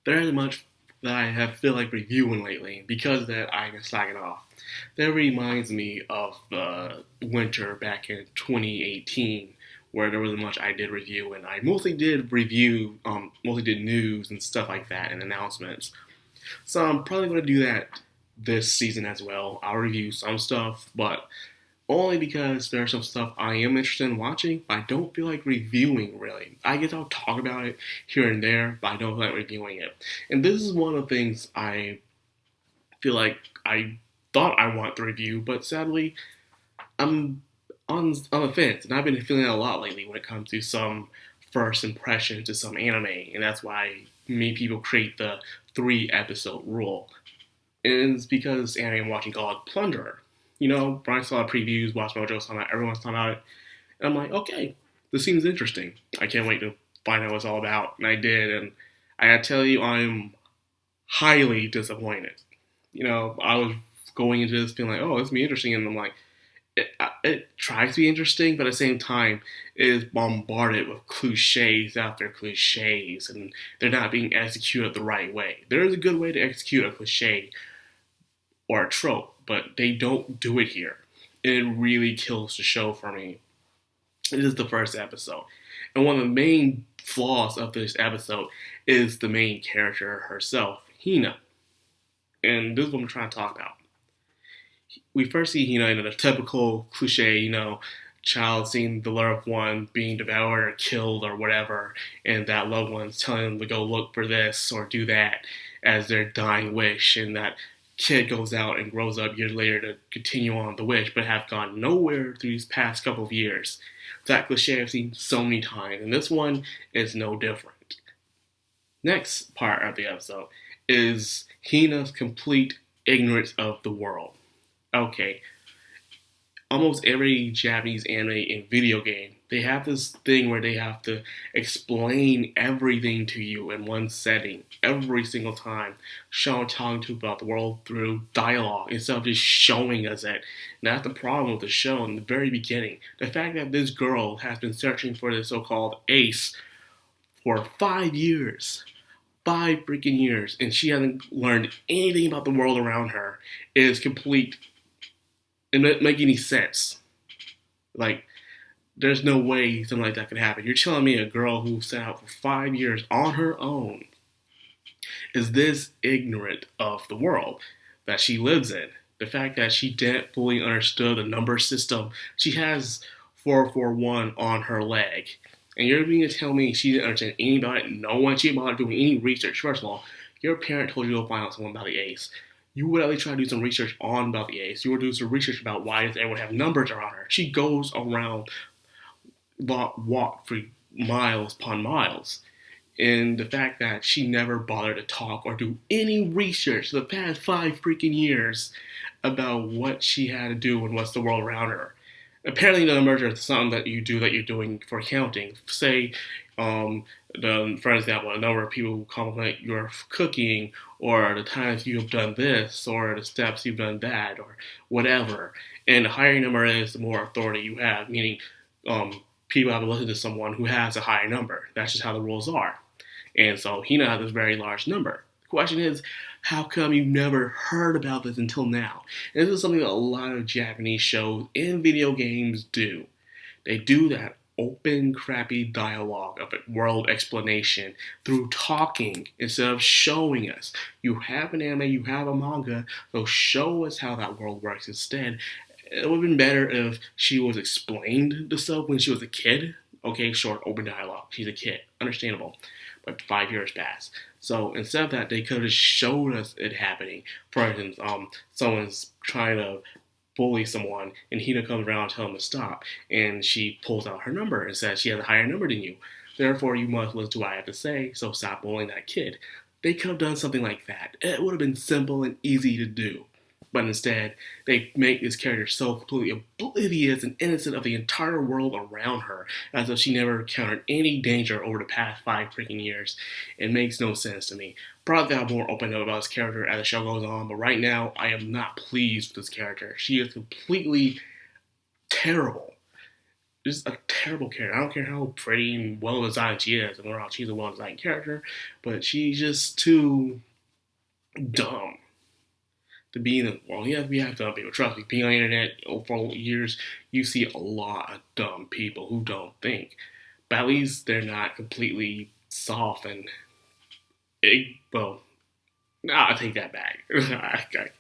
There isn't much that I have feel like reviewing lately because of that I've been slacking off. That reminds me of the winter back in 2018 where there wasn't much I did review, and I mostly did review, mostly did news and stuff like that and announcements. So I'm probably going to do that this season as well. I'll review some stuff, but only because there's some stuff I am interested in watching, but I don't feel like reviewing really. I guess I'll talk about it here and there, but I don't feel like reviewing it. And this is one of the things I feel like I thought I want to review, but sadly, I'm on the fence, and I've been feeling that a lot lately when it comes to some first impressions to some anime, and that's why many people create the 3 episode rule. And it's because anime I'm watching called Plunderer. Brian saw previews, Watch Mojo's talking about it, everyone's talking about it. And I'm like, okay, this seems interesting. I can't wait to find out what it's all about. And I did, and I gotta tell you, I'm highly disappointed. I was going into this feeling like, oh, this will be interesting, and I'm like, it tries to be interesting, but at the same time, it is bombarded with cliches after cliches, and they're not being executed the right way. There is a good way to execute a cliche or a trope, but they don't do it here. It really kills the show for me. It is the first episode. And one of the main flaws of this episode is the main character herself, Hina. And this is what I'm trying to talk about. We first see Hina in a typical cliche, child seeing the loved one being devoured or killed or whatever, and that loved one's telling them to go look for this or do that as their dying wish, and that kid goes out and grows up years later to continue on the wish, but have gone nowhere through these past couple of years. That cliche I've seen so many times, and this one is no different. Next part of the episode is Hina's complete ignorance of the world. Okay, almost every Japanese anime and video game, they have this thing where they have to explain everything to you in one setting every single time, talking to about the world through dialogue instead of just showing us it. And that's the problem with the show in the very beginning. The fact that this girl has been searching for the so-called ace for 5 years. 5 freaking years, and she hasn't learned anything about the world around her is complete. It doesn't make any sense. Like, there's no way something like that could happen. You're telling me a girl who set out for 5 years on her own is this ignorant of the world that she lives in. The fact that she didn't fully understand the number system. She has 441 on her leg. And you're going to tell me she didn't understand anything about it? No one, she didn't bother doing any research. First of all, your parent told you to go find out something about the ace. You would at least try to do some research on about the ace. You would do some research about why does everyone have numbers around her. She goes around, walk for miles upon miles. And the fact that she never bothered to talk or do any research the past 5 freaking years about what she had to do and what's the world around her. Apparently, the numbers are something that you do that you're doing for counting. Say, for example, a number of people who compliment your cooking, or the times you have done this, or the steps you've done that, or whatever. And the higher your number is, the more authority you have, meaning people have to listen to someone who has a higher number. That's just how the rules are. And so Hina has this very large number. The question is, how come you've never heard about this until now? And this is something that a lot of Japanese shows and video games do. They do that open, crappy dialogue of a world explanation through talking instead of showing us. You have an anime, you have a manga, so show us how that world works instead. It would have been better if she was explained the stuff when she was a kid. Okay, short, open dialogue. She's a kid. Understandable. But 5 years passed. So instead of that, they could have showed us it happening. For instance, someone's trying to bully someone, and Hina comes around and tells him to stop, and she pulls out her number and says she has a higher number than you. Therefore, you must listen to what I have to say, so stop bullying that kid. They could have done something like that. It would have been simple and easy to do. But instead, they make this character so completely oblivious and innocent of the entire world around her, as if she never encountered any danger over the past 5 freaking years. It makes no sense to me. Probably I'll more open up about this character as the show goes on, but right now, I am not pleased with this character. She is completely terrible. just a terrible character. I don't care how pretty and well designed she is. And she's a well designed character, but she's just too dumb to be in the world. Yeah, we have dumb people. Trust me, being on the internet for years, you see a lot of dumb people who don't think. But at least they're not completely soft and, well, nah, I take that back. The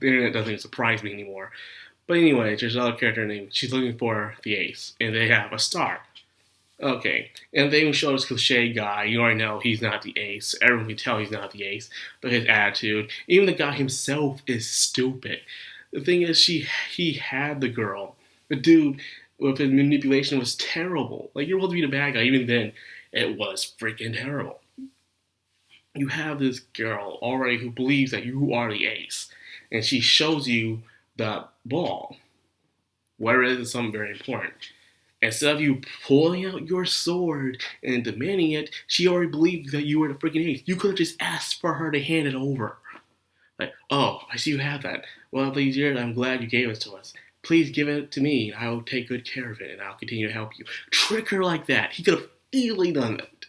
internet doesn't even surprise me anymore. But anyway, there's another character named, she's looking for the ace, and they have a star. Okay, and they even show this cliche guy. You already know he's not the ace. Everyone can tell he's not the ace, but his attitude, even the guy himself, is stupid. The thing is, he had the girl. The dude with his manipulation was terrible. Like, you're supposed to be the bad guy. Even then, it was freaking terrible. You have this girl already who believes that you are the ace, and she shows you the ball. Whatever it is something very important. Instead of you pulling out your sword and demanding it, she already believed that you were the freaking ace. You could have just asked for her to hand it over. Like, oh, I see you have that. Well, these years, I'm glad you gave it to us. Please give it to me. I will take good care of it, and I'll continue to help you. Trick her like that. He could have easily done that.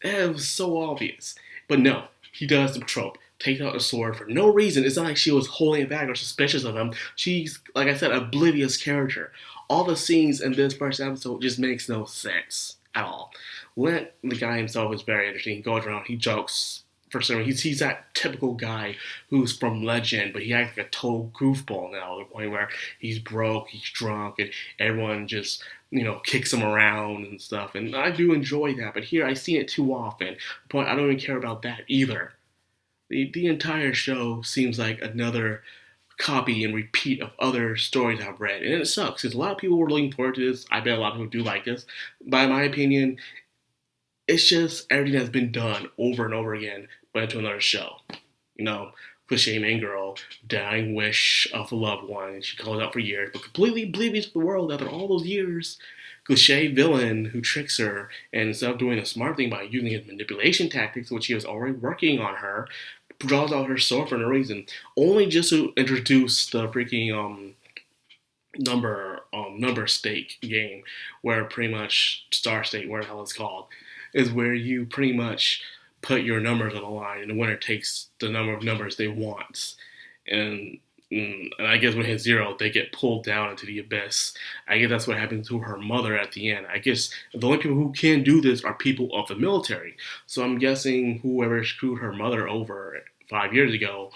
It was so obvious. But no, he does the trope. Takes out a sword for no reason. It's not like she was holding it back or suspicious of him. She's, like I said, an oblivious character. All the scenes in this first episode just makes no sense at all. Lent, the guy himself, is very interesting. He goes around, he jokes. For some reason, he's that typical guy who's from Legend, but he acts like a total goofball now, to the point where he's broke, he's drunk, and everyone just, kicks him around and stuff. And I do enjoy that, but here I've seen it too often. The point, I don't even care about that either. The entire show seems like another copy and repeat of other stories I've read. And it sucks, because a lot of people were looking forward to this. I bet a lot of people do like this. But in my opinion, it's just everything that's been done over and over again, but into another show. Cliche main girl, dying wish of a loved one, and she calls out for years, but completely oblivious to the world after all those years. Cliche villain who tricks her, and instead of doing a smart thing by using his manipulation tactics, which he was already working on her, draws out her sword for no reason, only just to introduce the freaking number stake game, where pretty much Star Stake, whatever the hell it's called, is where you pretty much put your numbers on the line, and the winner takes the number of numbers they want. And I guess when it hits 0, they get pulled down into the abyss. I guess that's what happened to her mother at the end. I guess the only people who can do this are people of the military. So I'm guessing whoever screwed her mother over 5 years ago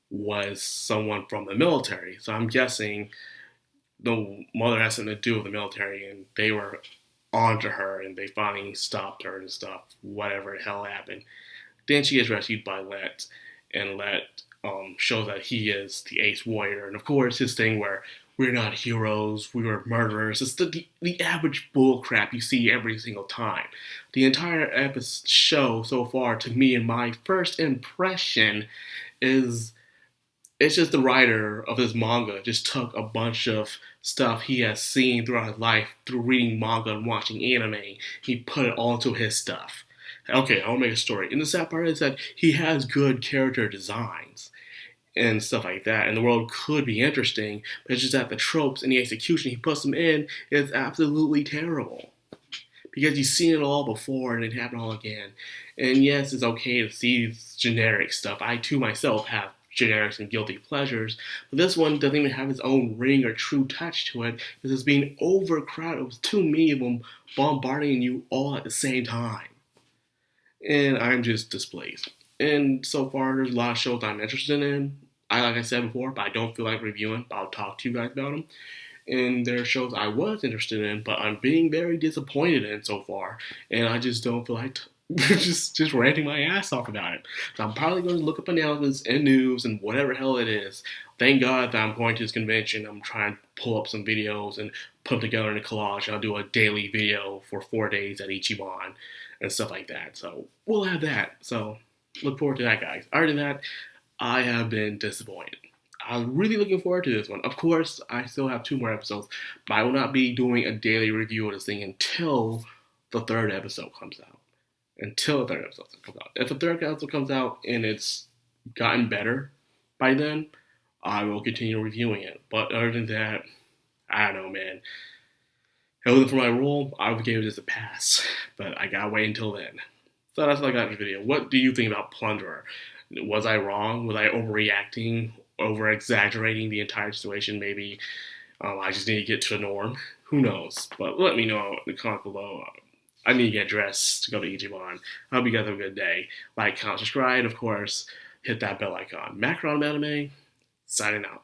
was someone from the military. So I'm guessing the mother has something to do with the military, and they were onto her, and they finally stopped her and stuff, whatever the hell happened. Then she gets rescued by Let, and Let shows that he is the ace warrior. And of course, his thing where we're not heroes, we were murderers. It's the average bullcrap you see every single time. The entire show so far, to me, in my first impression, is it's just the writer of this manga just took a bunch of stuff he has seen throughout his life through reading manga and watching anime. He put it all into his stuff. Okay, I'll make a story. And the sad part is that he has good character designs and stuff like that, and the world could be interesting, but it's just that the tropes and the execution he puts them in is absolutely terrible. Because you've seen it all before and it happened all again. And yes, it's okay to see generic stuff. I too myself have generics and guilty pleasures, but this one doesn't even have its own ring or true touch to it, because it's being overcrowded with too many of them bombarding you all at the same time. And I'm just displeased. And so far, there's a lot of shows I'm interested in. Like I said before, but I don't feel like reviewing, but I'll talk to you guys about them. And there are shows I was interested in, but I'm being very disappointed in so far, and I just don't feel like just ranting my ass off about it. So I'm probably going to look up announcements and news and whatever hell it is. Thank God that I'm going to this convention. I'm trying to pull up some videos and put them together in a collage. I'll do a daily video for 4 days at Ichiban and stuff like that. So we'll have that. So look forward to that, guys. Other than that, I have been disappointed. I'm really looking forward to this one. Of course, I still have 2 more episodes, but I will not be doing a daily review of this thing until the 3rd episode comes out. If the 3rd episode comes out and it's gotten better by then, I will continue reviewing it. But other than that, I don't know, man. If it wasn't for my role, I would give this a pass, but I gotta wait until then. So that's all I got in this video. What do you think about Plunderer? Was I wrong? Was I overreacting, over-exaggerating the entire situation? Maybe I just need to get to the norm. Who knows? But let me know in the comments below. I need to get dressed to go to Ichiban. I hope you guys have a good day. Like, comment, subscribe, and of course, hit that bell icon. Macron Anime, signing out.